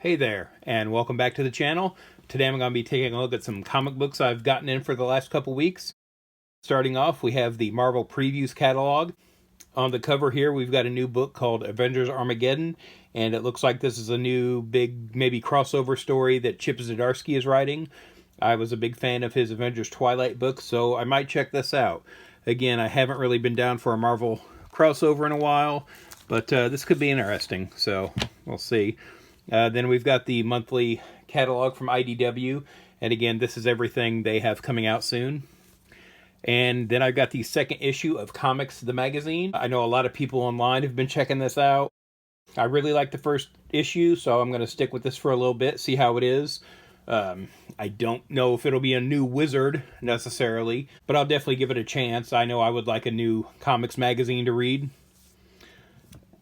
Hey there, and welcome back to the channel. Today I'm going to be taking a look at some comic books I've gotten in for the last couple weeks. Starting off, we have the Marvel Previews catalog. On the cover here, we've got a new book called Avengers Armageddon, and it looks like this is a new big, maybe crossover story that Chip Zdarsky is writing. I was a big fan of his Avengers Twilight book, so I might check this out. Again, I haven't really been down for a Marvel crossover in a while, but this could be interesting, so we'll see. Then we've got the monthly catalog from IDW, and again, this is everything they have coming out soon. And then I've got the second issue of Comics the Magazine. I know a lot of people online have been checking this out. I really like the first issue, so I'm going to stick with this for a little bit, see how it is. I don't know if it'll be a new Wizard, necessarily, but I'll definitely give it a chance. I know I would like a new comics magazine to read.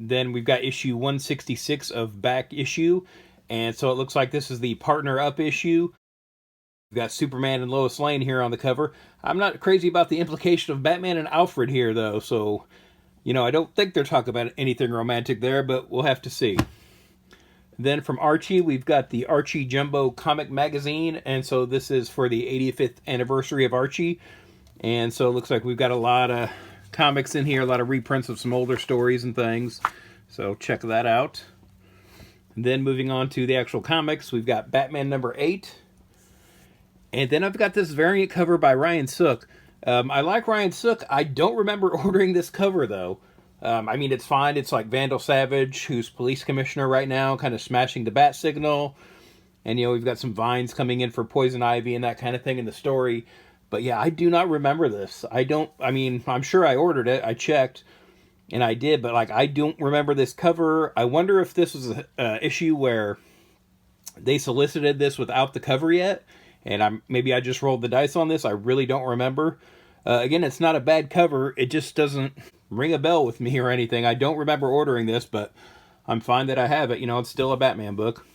Then we've got issue 166 of Back Issue, and so it looks like this is the Partner Up issue. We've got Superman and Lois Lane here on the cover. I'm not crazy about the implication of Batman and Alfred here, though, so, you know, I don't think they're talking about anything romantic there, but we'll have to see. Then from Archie, we've got the Archie Jumbo Comic Magazine, and so this is for the 85th anniversary of Archie, and so it looks like we've got a lot of comics in here, a lot of reprints of some older stories and things, so check that out. And then moving on to the actual comics, we've got Batman number 8, and then I've got this variant cover by Ryan Sook. I like Ryan Sook. I don't remember ordering this cover, though. I mean, it's fine. It's like Vandal Savage, who's police commissioner right now, kind of smashing the bat signal. And, you know, we've got some vines coming in for Poison Ivy and that kind of thing in the story. But, yeah, I do not remember this. I'm sure I ordered it. I checked, and I did. But, like, I don't remember this cover. I wonder if this was an issue where they solicited this without the cover yet. And maybe I just rolled the dice on this. I really don't remember. Again, it's not a bad cover. It just doesn't ring a bell with me or anything. I don't remember ordering this, but I'm fine that I have it. You know, it's still a Batman book.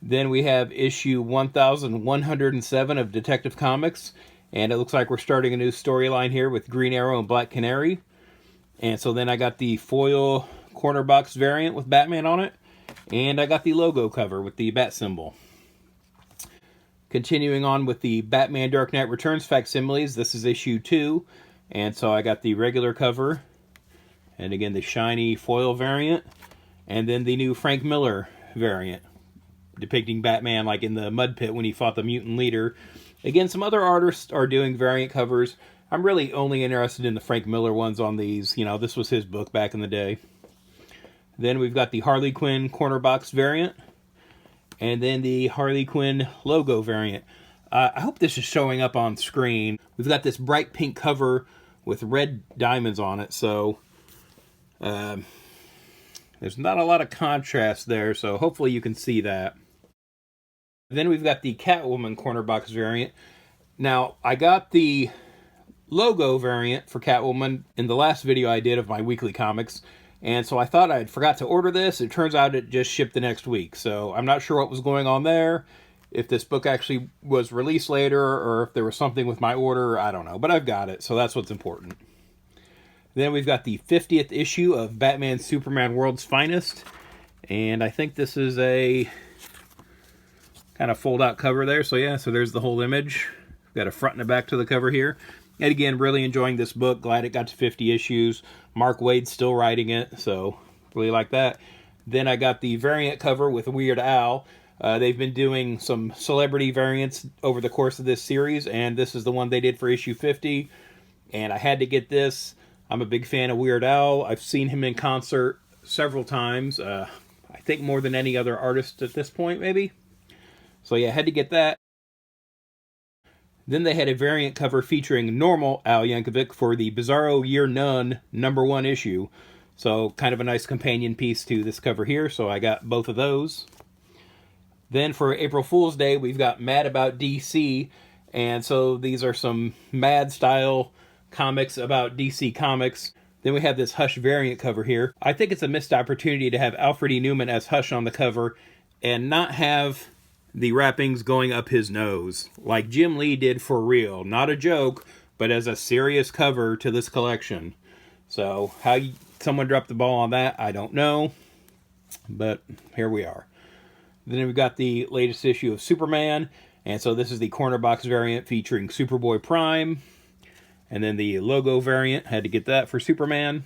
Then we have issue 1107 of Detective Comics. And it looks like we're starting a new storyline here with Green Arrow and Black Canary. And so then I got the foil corner box variant with Batman on it. And I got the logo cover with the bat symbol. Continuing on with the Batman Dark Knight Returns facsimiles, this is issue 2. And so I got the regular cover, and again the shiny foil variant, and then the new Frank Miller variant, depicting Batman like in the mud pit when he fought the mutant leader. Again, some other artists are doing variant covers. I'm really only interested in the Frank Miller ones on these. You know, this was his book back in the day. Then we've got the Harley Quinn corner box variant, and then the Harley Quinn logo variant. I hope this is showing up on screen. We've got this bright pink cover with red diamonds on it, so there's not a lot of contrast there, so hopefully you can see that. Then we've got the Catwoman corner box variant. Now, I got the logo variant for Catwoman in the last video I did of my weekly comics, and so I thought I'd forgot to order this. It turns out it just shipped the next week, so I'm not sure what was going on there. If this book actually was released later, or if there was something with my order, I don't know. But I've got it, so that's what's important. Then we've got the 50th issue of Batman Superman World's Finest. And I think this is a kind of fold-out cover there. So yeah, so there's the whole image. We've got a front and a back to the cover here. And again, really enjoying this book. Glad it got to 50 issues. Mark Waid's still writing it, so really like that. Then I got the variant cover with Weird Al. They've been doing some celebrity variants over the course of this series, and this is the one they did for issue 50, and I had to get this. I'm a big fan of Weird Al. I've seen him in concert several times, I think more than any other artist at this point, maybe. So yeah, I had to get that. Then they had a variant cover featuring normal Al Yankovic for the Bizarro Year None #1 issue. So kind of a nice companion piece to this cover here, so I got both of those. Then for April Fool's Day, we've got Mad About DC, and so these are some Mad-style comics about DC Comics. Then we have this Hush variant cover here. I think it's a missed opportunity to have Alfred E. Newman as Hush on the cover and not have the wrappings going up his nose, like Jim Lee did for real. Not a joke, but as a serious cover to this collection. So how someone dropped the ball on that, I don't know, but here we are. Then we've got the latest issue of Superman, and so this is the corner box variant featuring Superboy Prime, and then the logo variant, had to get that for Superman.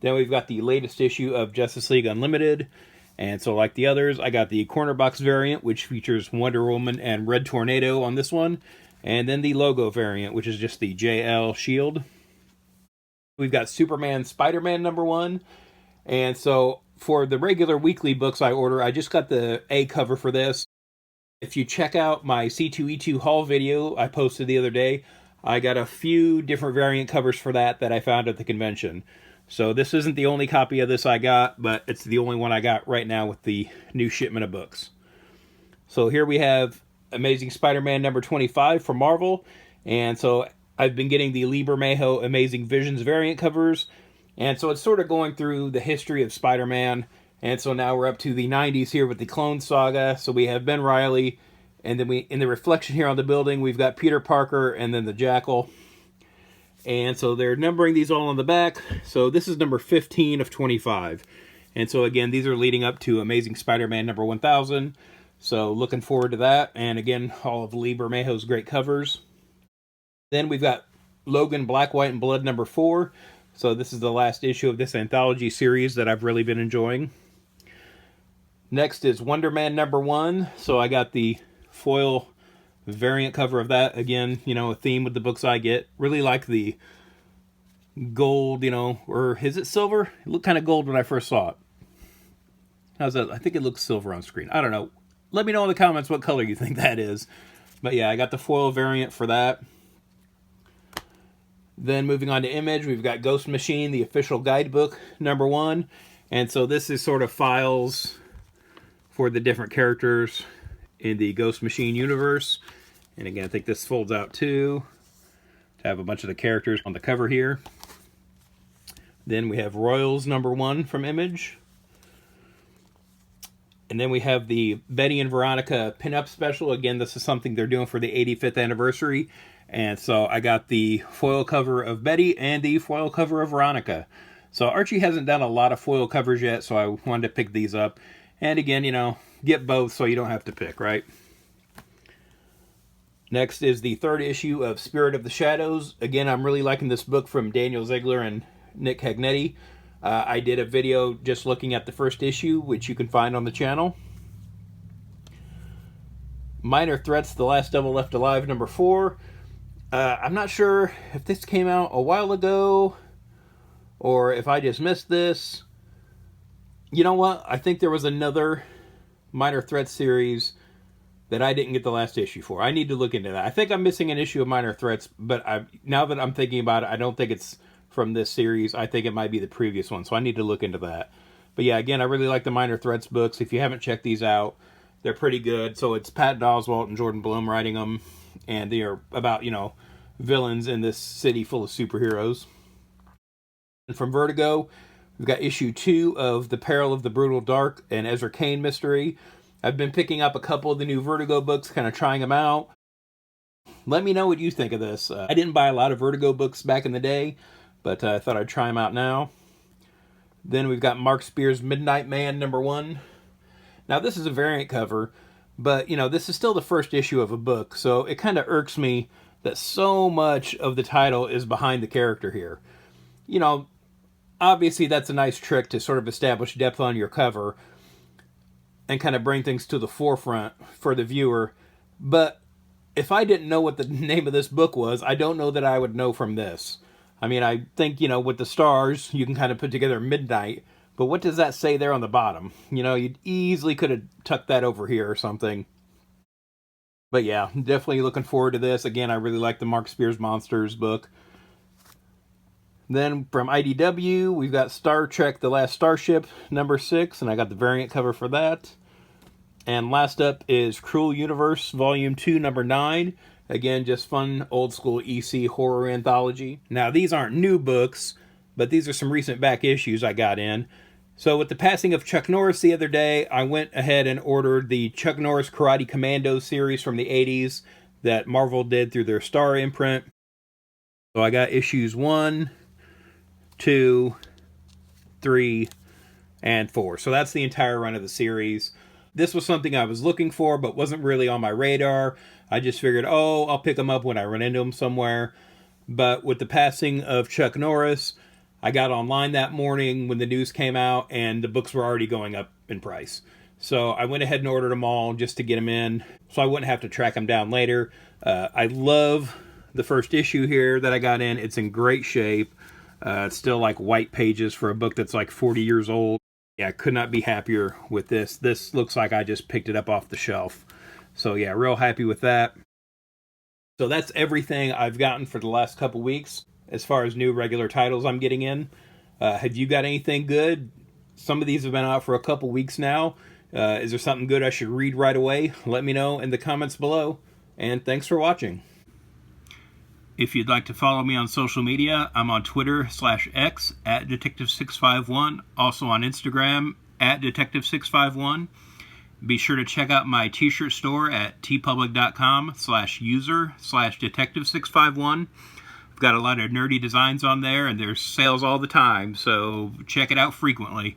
Then we've got the latest issue of Justice League Unlimited, and so like the others, I got the corner box variant, which features Wonder Woman and Red Tornado on this one, and then the logo variant, which is just the JL Shield. We've got Superman Spider-Man #1, and so for the regular weekly books I order, I just got the A cover for this. If you check out my C2E2 haul video I posted the other day, I got a few different variant covers for that I found at the convention. So this isn't the only copy of this I got, but it's the only one I got right now with the new shipment of books. So here we have Amazing Spider-Man #25 from Marvel. And so I've been getting the Lee Bermejo Amazing Visions variant covers. And so it's sort of going through the history of Spider-Man. And so now we're up to the 90s here with the Clone Saga. So we have Ben Reilly. And then in the reflection here on the building, we've got Peter Parker and then the Jackal. And so they're numbering these all on the back. So this is number 15 of 25. And so again, these are leading up to Amazing Spider-Man #1000. So looking forward to that. And again, all of Lee Bermejo's great covers. Then we've got Logan Black, White, and Blood #4. So this is the last issue of this anthology series that I've really been enjoying. Next is Wonder Man #1. So I got the foil variant cover of that. Again, you know, a theme with the books I get. Really like the gold, you know, or is it silver? It looked kind of gold when I first saw it. How's that? I think it looks silver on screen. I don't know. Let me know in the comments what color you think that is. But yeah, I got the foil variant for that. Then moving on to Image, we've got Ghost Machine, the official guidebook #1. And so this is sort of files for the different characters in the Ghost Machine universe. And again, I think this folds out too, to have a bunch of the characters on the cover here. Then we have Royals #1 from Image. And then we have the Betty and Veronica pinup special. Again, this is something they're doing for the 85th anniversary. And so I got the foil cover of Betty and the foil cover of Veronica. So Archie hasn't done a lot of foil covers yet, so I wanted to pick these up. And again, you know, get both so you don't have to pick, right? Next is the 3rd issue of Spirit of the Shadows. Again, I'm really liking this book from Daniel Ziegler and Nick Cagnetti. I did a video just looking at the 1st issue, which you can find on the channel. Minor Threats, The Last Devil Left Alive #4. I'm not sure if this came out a while ago or if I just missed this. You know what? I think there was another Minor Threats series that I didn't get the last issue for. I need to look into that. I think I'm missing an issue of Minor Threats, but now that I'm thinking about it, I don't think it's from this series. I think it might be the previous one, so I need to look into that. But yeah, again, I really like the Minor Threats books. If you haven't checked these out, they're pretty good. So it's Patton Oswalt and Jordan Blum writing them, and they are about, you know, villains in this city full of superheroes. And from Vertigo, we've got issue 2 of The Peril of the Brutal Dark, and Ezra Kane mystery. I've been picking up a couple of the new Vertigo books, kind of trying them out. Let me know what you think of this. I didn't buy a lot of Vertigo books back in the day, but I thought I'd try them out now. Then we've got Mark Spears' Midnight Man #1. Now this is a variant cover, but you know, this is still the 1st issue of a book, so it kind of irks me that so much of the title is behind the character here. You know, obviously that's a nice trick to sort of establish depth on your cover and kind of bring things to the forefront for the viewer. But if I didn't know what the name of this book was, I don't know that I would know from this. I mean, I think, you know, with the stars, you can kind of put together midnight, but what does that say there on the bottom? You know, you easily could have tucked that over here or something. But yeah, definitely looking forward to this. Again, I really like the Mark Spears Monsters book. Then from IDW, we've got Star Trek The Last Starship #6, and I got the variant cover for that. And last up is Cruel Universe Volume 2, #9. Again, just fun, old school EC horror anthology. Now, these aren't new books, but these are some recent back issues I got in. So with the passing of Chuck Norris the other day, I went ahead and ordered the Chuck Norris Karate Commando series from the 80s that Marvel did through their Star imprint. So I got issues 1, 2, 3, and 4. So that's the entire run of the series. This was something I was looking for, but wasn't really on my radar. I just figured, oh, I'll pick them up when I run into them somewhere. But with the passing of Chuck Norris, I got online that morning when the news came out, and the books were already going up in price. So I went ahead and ordered them all just to get them in, so I wouldn't have to track them down later. I love the first issue here that I got in. It's in great shape. It's still like white pages for a book that's like 40 years old. Yeah, I could not be happier with this. This looks like I just picked it up off the shelf. So yeah, real happy with that. So that's everything I've gotten for the last couple weeks as far as new regular titles I'm getting in. Have you got anything good? Some of these have been out for a couple weeks now. Is there something good I should read right away? Let me know in the comments below. And thanks for watching. If you'd like to follow me on social media, I'm on Twitter/X at Detective651, also on Instagram at Detective651. Be sure to check out my t-shirt store at tpublic.com/user/Detective651. I've got a lot of nerdy designs on there, and there's sales all the time, so check it out frequently.